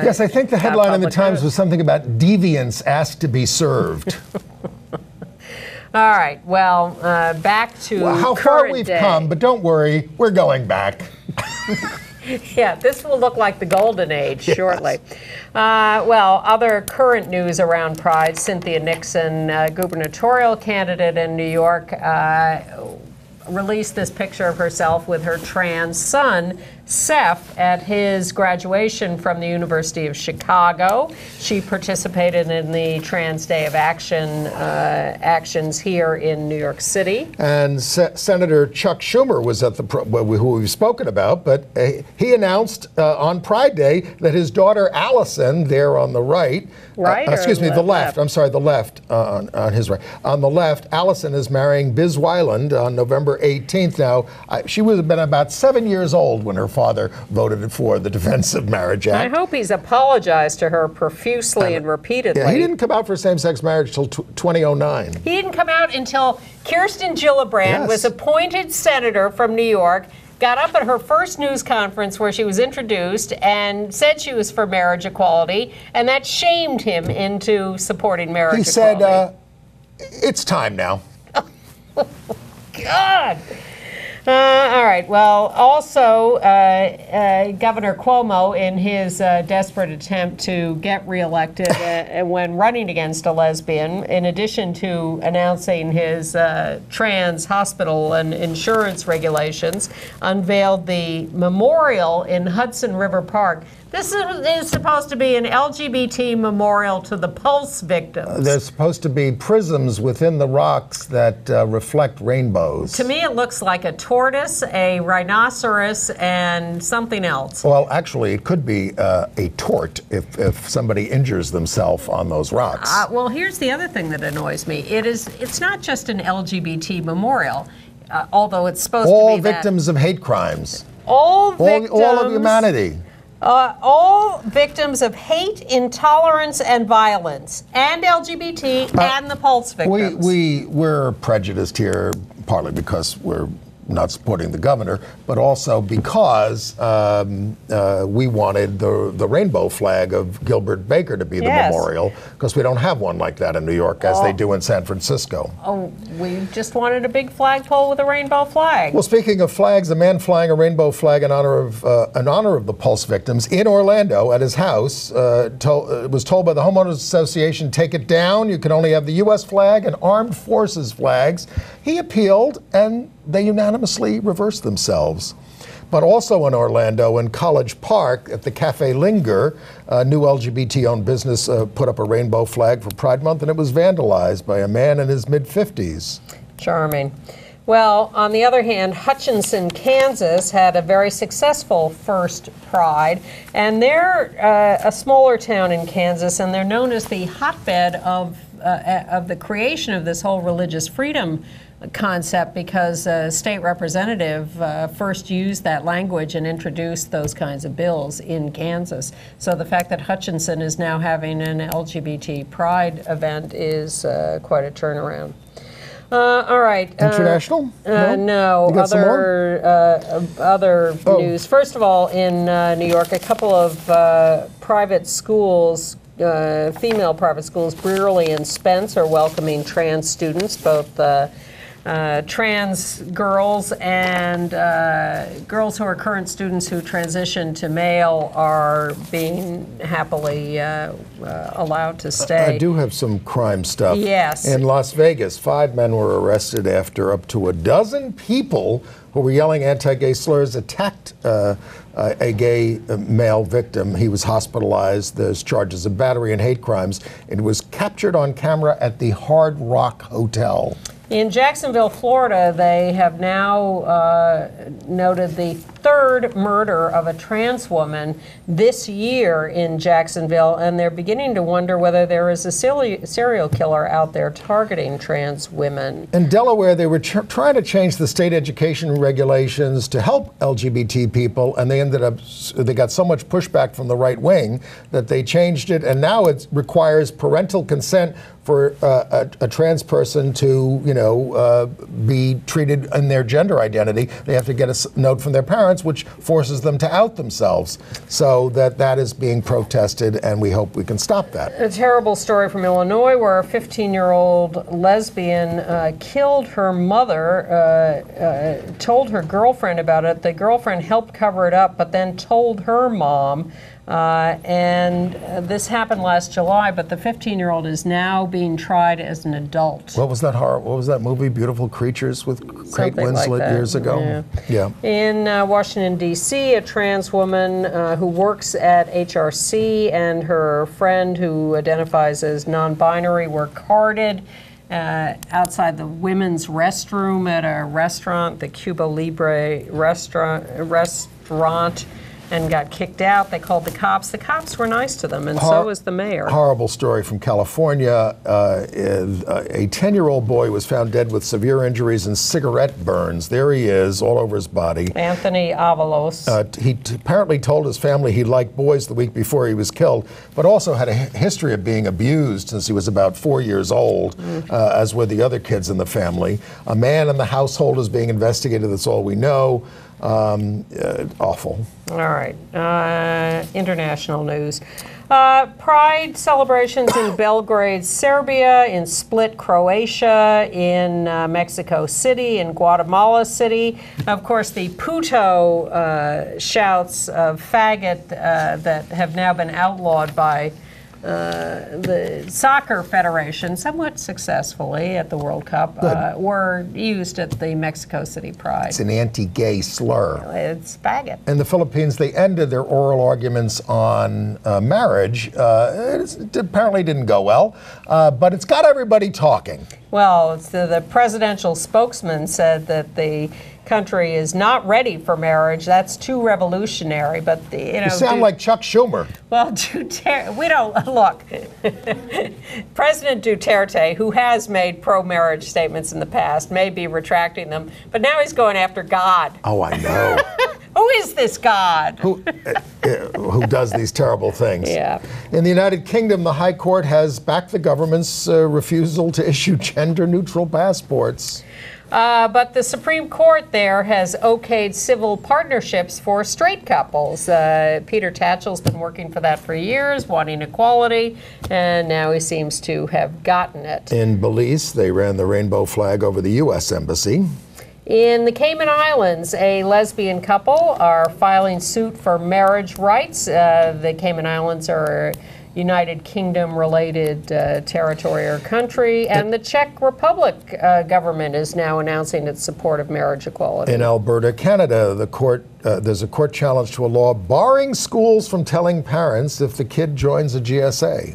Yes, I think the headline in the Times was something about deviants asked to be served. All right. Well, back to how far we've come, but don't worry, we're going back. Yeah, this will look like the golden age shortly. Well, other current news around Pride: Cynthia Nixon, gubernatorial candidate in New York, released this picture of herself with her trans son, Seth, at his graduation from the University of Chicago. She participated in the Trans Day of Action actions here in New York City. And Senator Chuck Schumer was at who we've spoken about, but he announced on Pride Day that his daughter Allison, there on the right, the left. I'm sorry, the left on his right. On the left, Allison is marrying Biz Weiland on November 18th. Now, she would have been about 7 years old when her father voted for the Defense of Marriage Act. I hope he's apologized to her profusely and repeatedly. Yeah, he didn't come out for same-sex marriage till 2009. He didn't come out until Kirsten Gillibrand was appointed senator from New York, got up at her first news conference where she was introduced and said she was for marriage equality, and that shamed him into supporting marriage equality. He said, it's time now. God. All right. Well, also, Governor Cuomo, in his desperate attempt to get reelected when running against a lesbian, in addition to announcing his trans hospital and insurance regulations, unveiled the memorial in Hudson River Park. This is supposed to be an LGBT memorial to the Pulse victims. There's supposed to be prisms within the rocks that reflect rainbows. To me, it looks like a tortoise, a rhinoceros, and something else. Well, actually, it could be a tort if somebody injures themselves on those rocks. Well, here's the other thing that annoys me. It's not just an LGBT memorial, although it's supposed to be all victims of hate crimes. All victims. All of humanity. All victims of hate, intolerance, and violence, and LGBT, and the Pulse victims. We're prejudiced here, partly because we're not supporting the governor, but also because we wanted the rainbow flag of Gilbert Baker to be the memorial, because we don't have one like that in New York, as they do in San Francisco. Oh, we just wanted a big flagpole with a rainbow flag. Well, speaking of flags, a man flying a rainbow flag in honor of the Pulse victims in Orlando at his house was told by the Homeowners Association, take it down. You can only have the U.S. flag and armed forces flags. He appealed, and they unanimously reversed themselves. But also in Orlando, in College Park, at the Cafe Linger, a new LGBT-owned business put up a rainbow flag for Pride Month, and it was vandalized by a man in his mid-50s. Charming. Well, on the other hand, Hutchinson, Kansas had a very successful first Pride, and they're a smaller town in Kansas, and they're known as the hotbed of the creation of this whole religious freedom concept, because a state representative first used that language and introduced those kinds of bills in Kansas. So the fact that Hutchinson is now having an LGBT Pride event is quite a turnaround. All right. International? No. Other news. First of all, in New York, a couple of private schools, female private schools, Brearley and Spence, are welcoming trans students, both trans girls and girls who are current students who transition to male are being happily allowed to stay. I do have some crime stuff. Yes. In Las Vegas, 5 men were arrested after up to a dozen people who were yelling anti-gay slurs attacked a gay male victim. He was hospitalized. There's charges of battery and hate crimes. It was captured on camera at the Hard Rock Hotel. In Jacksonville, Florida, they have now noted the third murder of a trans woman this year in Jacksonville, and they're beginning to wonder whether there is a serial killer out there targeting trans women. In Delaware, they were trying to change the state education regulations to help LGBT people, and they got so much pushback from the right wing that they changed it, and now it requires parental consent for a trans person to, be treated in their gender identity. They have to get a note from their parents, which forces them to out themselves. So that is being protested, and we hope we can stop that. A terrible story from Illinois where a 15-year-old lesbian killed her mother, told her girlfriend about it. The girlfriend helped cover it up, but then told her mom. And this happened last July, but the 15-year-old is now being tried as an adult. What was that horror? What was that movie, Beautiful Creatures, with Kate Winslet years ago? Yeah. In Washington, D.C., a trans woman who works at HRC and her friend who identifies as non-binary were carded outside the women's restroom at a restaurant, the Cuba Libre restaurant, and got kicked out. They called the cops. The cops were nice to them, and so was the mayor. Horrible story from California. A 10-year-old boy was found dead with severe injuries and cigarette burns. There he is, all over his body. Anthony Avalos. He apparently told his family he liked boys the week before he was killed, but also had a history of being abused since he was about 4 years old, as were the other kids in the family. A man in the household is being investigated. That's all we know. Awful. All right. International news. Pride celebrations in Belgrade, Serbia, in Split, Croatia, in Mexico City, in Guatemala City. Of course, the Puto shouts of faggot that have now been outlawed by the Soccer Federation, somewhat successfully at the World Cup, were used at the Mexico City Pride. It's an anti-gay slur. It's faggot. In the Philippines, they ended their oral arguments on marriage. It apparently didn't go well, but it's got everybody talking. Well, it's the presidential spokesman said that the country is not ready for marriage. That's too revolutionary. But you sound like Chuck Schumer. Well, we don't look. President Duterte, who has made pro-marriage statements in the past, may be retracting them, but now he's going after God. Oh, I know. Who is this God? Who does these terrible things? Yeah. In the United Kingdom, the High Court has backed the government's refusal to issue gender-neutral passports. But the Supreme Court there has okayed civil partnerships for straight couples. Peter Tatchell's been working for that for years, wanting equality, and now he seems to have gotten it. In Belize, they ran the rainbow flag over the U.S. Embassy. In the Cayman Islands, a lesbian couple are filing suit for marriage rights. The Cayman Islands are United Kingdom-related territory or country, and the Czech Republic government is now announcing its support of marriage equality. In Alberta, Canada, there's a court challenge to a law barring schools from telling parents if the kid joins a GSA.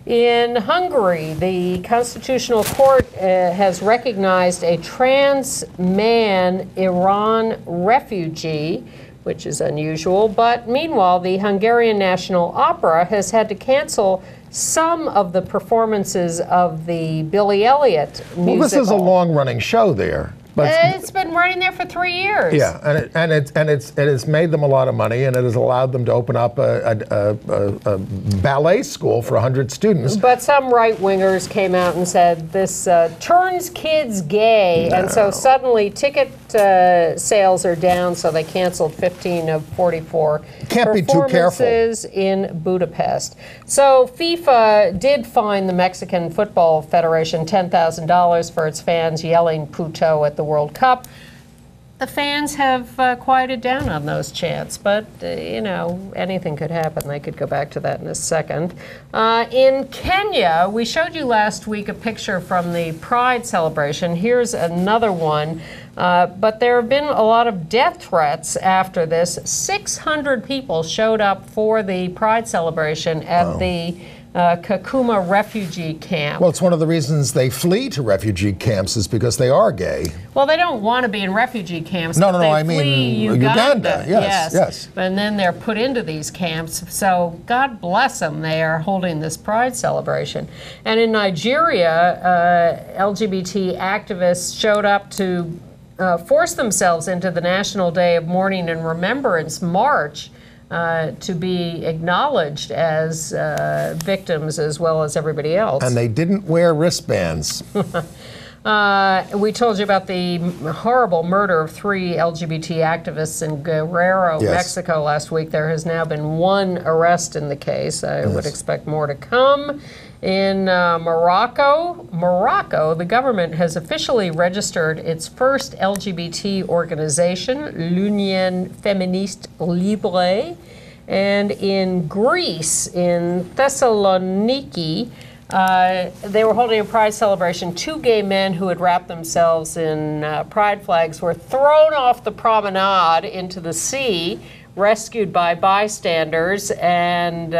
In Hungary, the Constitutional Court has recognized a trans man Iran refugee, which is unusual. But meanwhile, the Hungarian National Opera has had to cancel some of the performances of the Billy Elliot musical. Well, this is a long-running show there. But it's been running there for 3 years. Yeah, and it has made them a lot of money, and it has allowed them to open up a ballet school for 100 students. But some right-wingers came out and said this turns kids gay, and so suddenly ticket sales are down, so they canceled 15 of 44 performances in Budapest. So FIFA did fine the Mexican Football Federation $10,000 for its fans yelling "puto" at the World Cup. The fans have quieted down on those chants, but anything could happen. They could go back to that in a second. In Kenya, we showed you last week a picture from the Pride celebration. Here's another one. But there have been a lot of death threats after this. 600 people showed up for the Pride celebration at the Kakuma refugee camp. Well, it's one of the reasons they flee to refugee camps is because they are gay. Well, they don't want to be in refugee camps. No, but no, they I flee mean Uganda. Yes. And then they're put into these camps. So God bless them. They are holding this Pride celebration. And in Nigeria, LGBT activists showed up to force themselves into the National Day of Mourning and Remembrance March to be acknowledged as victims as well as everybody else. And they didn't wear wristbands. We told you about the horrible murder of 3 LGBT activists in Guerrero, Mexico last week. There has now been 1 arrest in the case. I would expect more to come. In Morocco, the government has officially registered its first LGBT organization, l'Union Féministe Libre. And in Greece, in Thessaloniki, they were holding a Pride celebration. 2 gay men who had wrapped themselves in Pride flags were thrown off the promenade into the sea, rescued by bystanders, and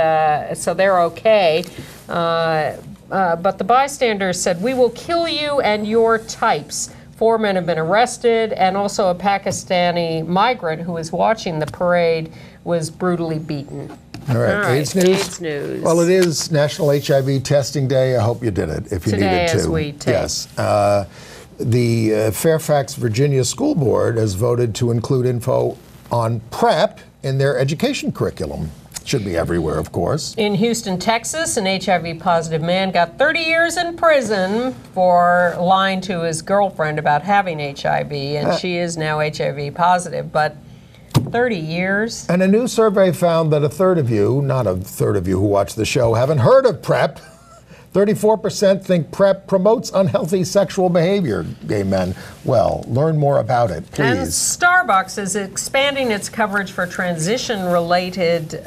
so they're okay. But the bystanders said, "We will kill you and your types." 4 men have been arrested, and also a Pakistani migrant who was watching the parade was brutally beaten. All right, AIDS news? AIDS news. Well, it is National HIV Testing Day. I hope you did it if you Today needed to. as we tape. Yes. The Fairfax, Virginia School Board has voted to include info on PrEP in their education curriculum. Should be everywhere, of course. In Houston, Texas, an HIV-positive man got 30 years in prison for lying to his girlfriend about having HIV, and she is now HIV positive, but 30 years. And a new survey found that a third of you, not a third of you who watch the show, haven't heard of PrEP. 34% think PrEP promotes unhealthy sexual behavior, gay men. Well, learn more about it, please. And Starbucks is expanding its coverage for transition-related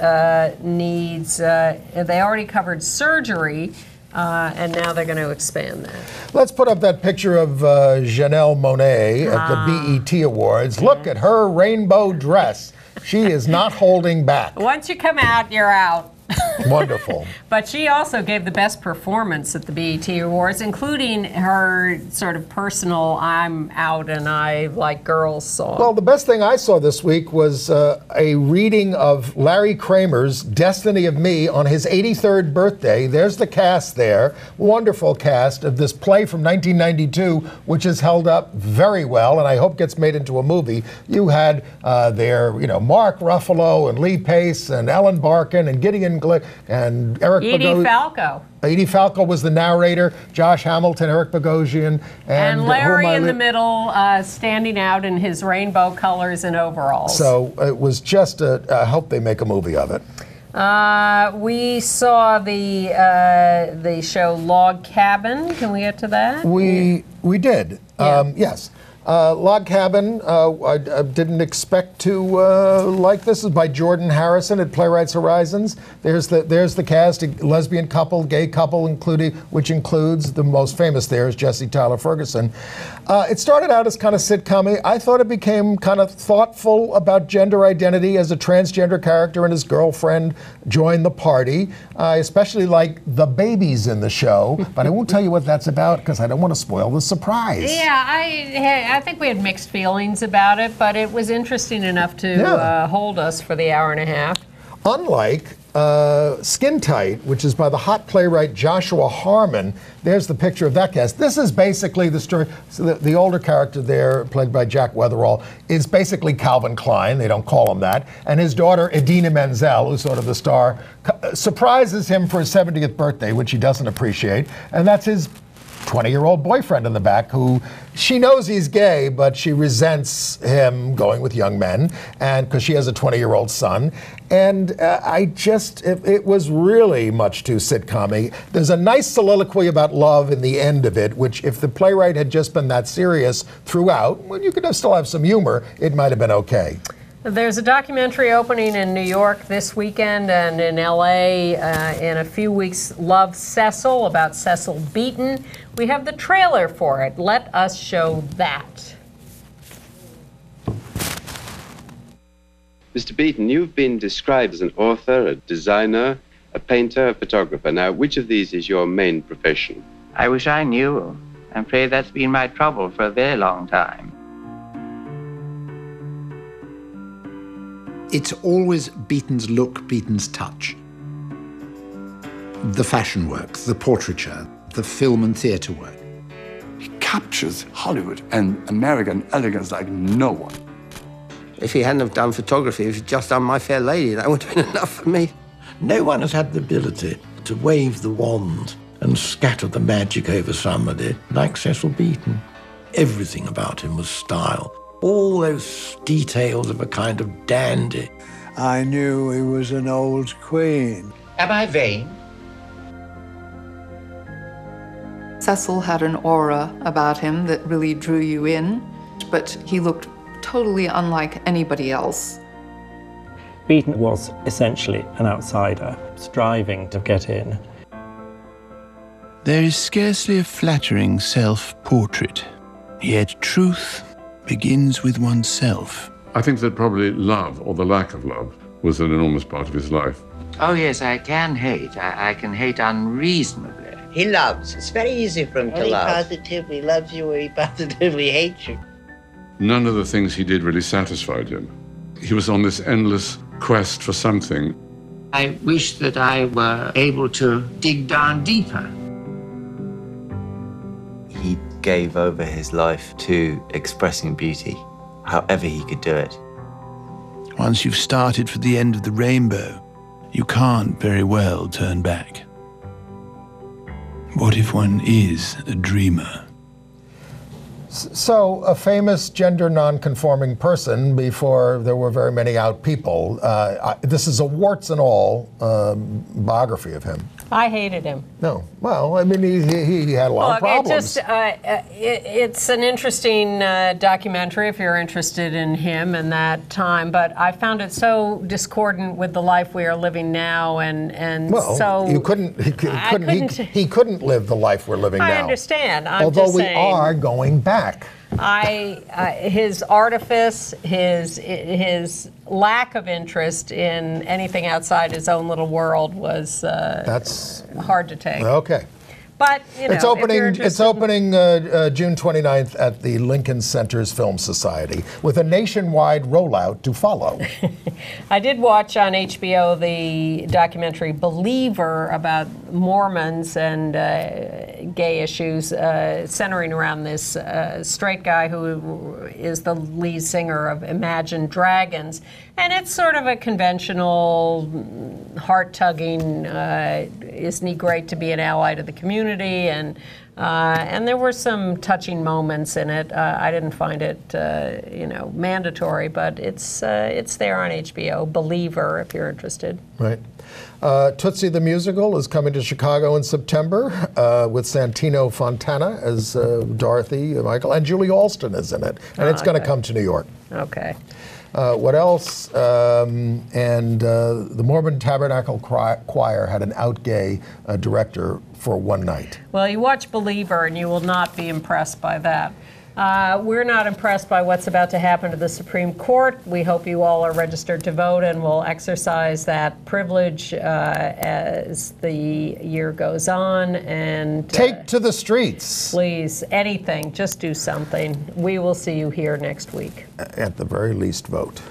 needs. They already covered surgery, and now they're going to expand that. Let's put up that picture of Janelle Monáe at the BET Awards. Look at her rainbow dress. She is not holding back. Once you come out, you're out. Wonderful. But she also gave the best performance at the BET Awards, including her sort of personal "I'm out and I like girls" song. Well, the best thing I saw this week was a reading of Larry Kramer's Destiny of Me on his 83rd birthday. There's the cast there. Wonderful cast of this play from 1992, which has held up very well, and I hope gets made into a movie. You had there, Mark Ruffalo and Lee Pace and Ellen Barkin and Gideon Glick and Eric Edie Falco. Edie Falco was the narrator, Josh Hamilton, Eric Bogosian, and Larry in the middle, standing out in his rainbow colors and overalls. So it was just I hope they make a movie of it. We saw the show Log Cabin. Can we get to that? We did. Yeah. Yes. Log Cabin, I didn't expect to like this. Is by Jordan Harrison at Playwrights Horizons. There's the cast, a lesbian couple, gay couple, which includes the most famous there is Jesse Tyler Ferguson. It started out as kind of sitcom-y. I thought it became kind of thoughtful about gender identity as a transgender character and his girlfriend joined the party. I especially like the babies in the show, but I won't tell you what that's about because I don't want to spoil the surprise. Yeah, I think we had mixed feelings about it, but it was interesting enough to hold us for the hour and a half. Unlike SKINTIGHT, which is by the hot playwright Joshua Harmon, there's the picture of that cast. This is basically the story. So the older character there, played by Jack Weatherall, is basically Calvin Klein. They don't call him that. And his daughter, Idina Menzel, who's sort of the star, surprises him for his 70th birthday, which he doesn't appreciate. And that's his 20-year-old boyfriend in the back who she knows he's gay, but she resents him going with young men, and because she has a 20-year-old son. And it was really much too sitcom-y. There's a nice soliloquy about love in the end of it, which if the playwright had just been that serious throughout, well, you could still have some humor, it might have been okay. There's a documentary opening in New York this weekend and in LA in a few weeks, Love Cecil, about Cecil Beaton. We have the trailer for it. Let us show that. Mr. Beaton, you've been described as an author, a designer, a painter, a photographer. Now, which of these is your main profession? I wish I knew. I'm afraid that's been my trouble for a very long time. It's always Beaton's look, Beaton's touch. The fashion work, the portraiture, the film and theatre work. He captures Hollywood and American elegance like no one. If he hadn't have done photography, if he'd just done My Fair Lady, that would have been enough for me. No one has had the ability to wave the wand and scatter the magic over somebody like Cecil Beaton. Everything about him was style. All those details of a kind of dandy. I knew he was an old queen. Am I vain? Cecil had an aura about him that really drew you in, but he looked totally unlike anybody else. Beaton was essentially an outsider, striving to get in. There is scarcely a flattering self-portrait, yet truth begins with oneself. I think that probably love, or the lack of love, was an enormous part of his life. Oh yes, I can hate. I can hate unreasonably. He loves. It's very easy for him to love. He positively loves you or he positively hates you. None of the things he did really satisfied him. He was on this endless quest for something. I wish that I were able to dig down deeper. He gave over his life to expressing beauty, however he could do it. Once you've started for the end of the rainbow, you can't very well turn back. What if one is a dreamer? So, a famous gender non-conforming person before there were very many out people. This is a warts and all biography of him. I hated him. No, well, I mean, he had a lot of problems. It's an interesting documentary if you're interested in him and that time, but I found it so discordant with the life we are living now, and well, so he couldn't live the life we're living now. I understand. Although we are going back. His artifice, his lack of interest in anything outside his own little world was that's hard to take. Okay. But, you know, it's opening June 29th at the Lincoln Center's Film Society with a nationwide rollout to follow. I did watch on HBO the documentary Believer about Mormons and gay issues centering around this straight guy who is the lead singer of Imagine Dragons. And it's sort of a conventional, heart-tugging, isn't he great to be an ally to the community? And there were some touching moments in it. I didn't find it, mandatory, but it's there on HBO. Believer, if you're interested. Right. Tootsie the Musical is coming to Chicago in September with Santino Fontana as Dorothy, Michael, and Julie Alston is in it. And it's going to come to New York. Okay. What else? The Mormon Tabernacle Choir had an out gay director for one night. Well, you watch Believer and you will not be impressed by that. We're not impressed by what's about to happen to the Supreme Court. We hope you all are registered to vote and will exercise that privilege as the year goes on. And take to the streets. Please, anything, just do something. We will see you here next week. At the very least, vote.